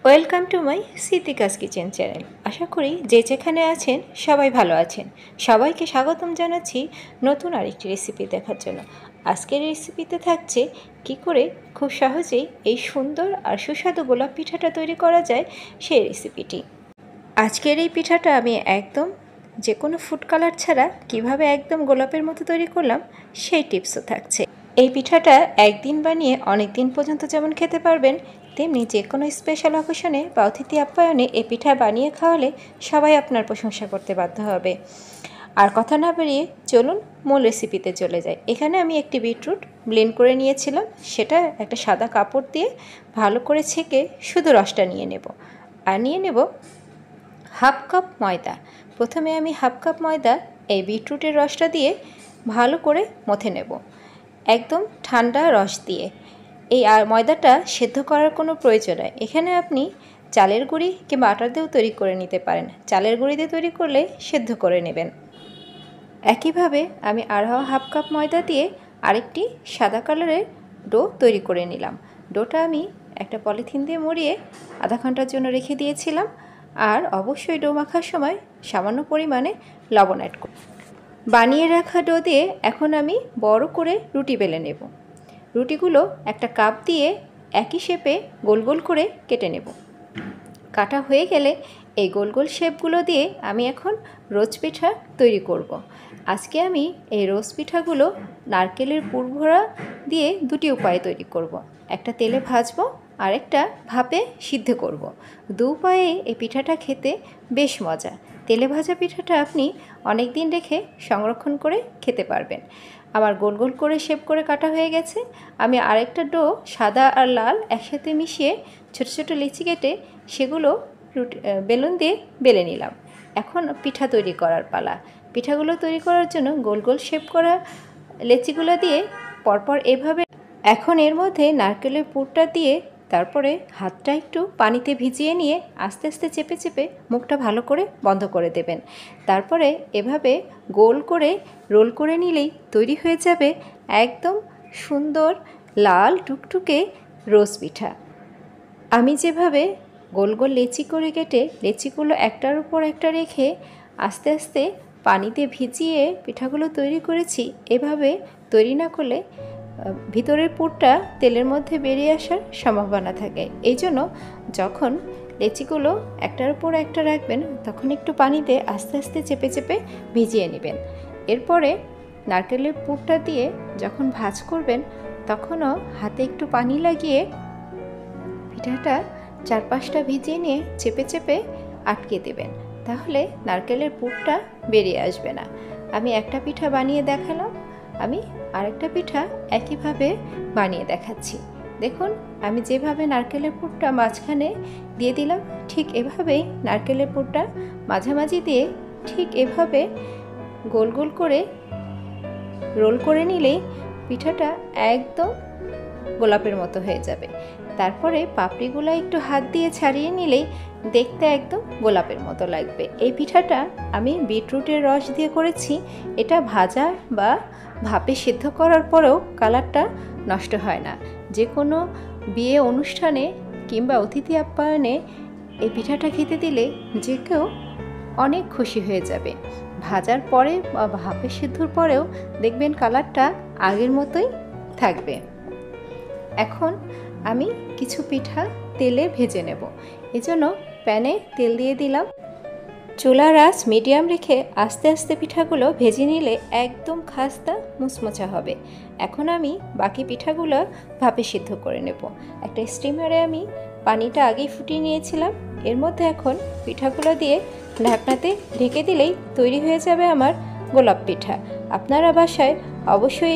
Welcome to my সিতিকাস kitchen channel. আশা করি যে যেখানে আছেন সবাই ভালো আছেন। সবাইকে স্বাগতম জানাচ্ছি নতুন আরেকটি রেসিপি দেখার জন্য। আজকের রেসিপিতে থাকছে কি করে খুব সহজেই এই সুন্দর আর সুস্বাদু গোলাপ পিঠাটা তৈরি করা যায় সেই রেসিপিটি। আজকের এই পিঠাটা আমি একদম যে কোনো ফুড কালার ছাড়া কিভাবে একদম গোলাপের মতো তৈরি করলাম সেই টিপসও থাকছে। এই পিঠাটা একদিন বানিয়ে অনেক দিন পর্যন্ত যেমন খেতে পারবেন, তেমনি যে কোনো স্পেশাল অকেশনে বা অতিথি আপ্যায়নে এই পিঠা বানিয়ে খাওয়ালে সবাই আপনার প্রশংসা করতে বাধ্য হবে। আর কথা না বাড়িয়ে চলুন মূল রেসিপিতে চলে যাই। এখানে আমি একটি বিটরুট ব্লেন্ড করে নিয়েছিলাম, সেটা একটা সাদা কাপড় দিয়ে ভালো করে ছেঁকে শুধু রসটা নিয়ে নেব। আর নিয়ে নেব হাফ কাপ ময়দা। প্রথমে আমি হাফ কাপ ময়দা এই বিটরুটের রসটা দিয়ে ভালো করে মথে নেব, একদম ঠান্ডা রস দিয়ে। এই ময়দাটা সেদ্ধ করার কোনো প্রয়োজন নেই। এখানে আপনি চালের গুঁড়ি কিংবা আটা দিয়েও তৈরি করে নিতে পারেন। চালের গুঁড়ি দিয়ে তৈরি করলে সেদ্ধ করে নেবেন। একইভাবে আমি আরও হাফ কাপ ময়দা দিয়ে আরেকটি সাদা কালারের ডো তৈরি করে নিলাম। ডোটা আমি একটা পলিথিন দিয়ে মুড়িয়ে আধা ঘন্টার জন্য রেখে দিয়েছিলাম। আর অবশ্যই ডো মাখার সময় সামান্য পরিমাণে লবণ অ্যাড করব। বানিয়ে রাখা ডো দিয়ে এখন আমি বড় করে রুটি বেলে নেব। রুটিগুলো একটা কাপ দিয়ে একই শেপে গোল গোল করে কেটে নেব। কাটা হয়ে গেলে এই গোল গোল শেপগুলো দিয়ে আমি এখন রোজ পিঠা তৈরি করব। আজকে আমি এই রোজ পিঠাগুলো নারকেলের পুর ভরা দিয়ে দুটি উপায়ে তৈরি করব। একটা তেলে ভাজবো আর একটা ভাপে সিদ্ধ করব। দু উপায়ে এই পিঠাটা খেতে বেশ মজা। তেলে ভাজা পিঠাটা আপনি অনেক দিন রেখে সংরক্ষণ করে খেতে পারবেন। আমার গোল গোল করে শেপ করে কাটা হয়ে গেছে। আমি আরেকটা ডো সাদা আর লাল একসাথে মিশিয়ে ছোট ছোট লিচি কেটে সেগুলো বেলুন দিয়ে বেলে নিলাম। এখন পিঠা তৈরি করার পালা। পিঠাগুলো তৈরি করার জন্য গোল গোল শেপ করা লেচিগুলো দিয়ে পরপর এভাবে এখন এর মধ্যে নারকেলের পুরটা দিয়ে তারপরে হাতটা একটু পানিতে ভিজিয়ে নিয়ে আস্তে আস্তে চেপে চেপে মুখটা ভালো করে বন্ধ করে দেবেন। তারপরে এভাবে গোল করে রোল করে নিলেই তৈরি হয়ে যাবে একদম সুন্দর লাল টুকটুকে রোজ পিঠা। আমি যেভাবে গোল গোল লেচি করে কেটে লেচিগুলো একটার উপর একটা রেখে আস্তে আস্তে পানিতে ভিজিয়ে পিঠাগুলো তৈরি করেছি, এভাবে তৈরি না করলে ভিতরের পুরটা তেলের মধ্যে বেরিয়ে আসার সম্ভাবনা থাকে। এই জন্য যখন লেচিগুলো একটার উপর একটা রাখবেন তখন একটু পানিতে আস্তে আস্তে চেপে চেপে ভিজিয়ে নেবেন। এরপরে নারকেলের পুরটা দিয়ে যখন ভাজ করবেন তখনও হাতে একটু পানি লাগিয়ে পিঠাটা চারপাশটা ভিজিয়ে নিয়ে চেপে চেপে আটকে দেবেন, তাহলে নারকেলের পুরটা বেরিয়ে আসবে না। আমি একটা পিঠা বানিয়ে দেখালাম, আমি আরেকটা পিঠা একইভাবে বানিয়ে দেখাচ্ছি। দেখুন আমি যেভাবে নারকেলের পুরটা মাঝখানে দিয়ে দিলাম ঠিক এভাবেই নারকেলের পুরটা মাঝামাঝি দিয়ে ঠিক এভাবে গোল গোল করে রোল করে নিলেই পিঠাটা একদম গোলাপের মতো হয়ে যাবে। তারপরে পাপড়িগুলো একটু হাত দিয়ে ছাড়িয়ে নিলেই দেখতে একদম গোলাপের মতো লাগবে। এই পিঠাটা আমি বিটরুটের রস দিয়ে করেছি। এটা ভাজা বা ভাপে সিদ্ধ করার পরেও কালারটা নষ্ট হয় না। যে কোনো বিয়ে অনুষ্ঠানে কিংবা অতিথি আপ্যায়নে এই পিঠাটা খেতে দিলে যে কেউ অনেক খুশি হয়ে যাবে। ভাজার পরে বা ভাপে সিদ্ধর পরেও দেখবেন কালারটা আগের মতোই থাকবে। এখন আমি কিছু পিঠা তেলে ভেজে নেব। এজন্য প্যানে তেল দিয়ে দিলাম। চুলার আঁচ মিডিয়াম রেখে আস্তে আস্তে পিঠাগুলো ভেজে নিলে একদম খাস্তা মুচমোচা হবে। এখন আমি বাকি পিঠাগুলো ভাপে সিদ্ধ করে নেব। একটা স্টিমারে আমি পানিটা আগেই ফুটিয়ে নিয়েছিলাম। এর মধ্যে এখন পিঠাগুলো দিয়ে ঢাকনাতে ঢেকে দিলেই তৈরি হয়ে যাবে আমার গোলাপ পিঠা। আপনারা বাসায় অবশ্যই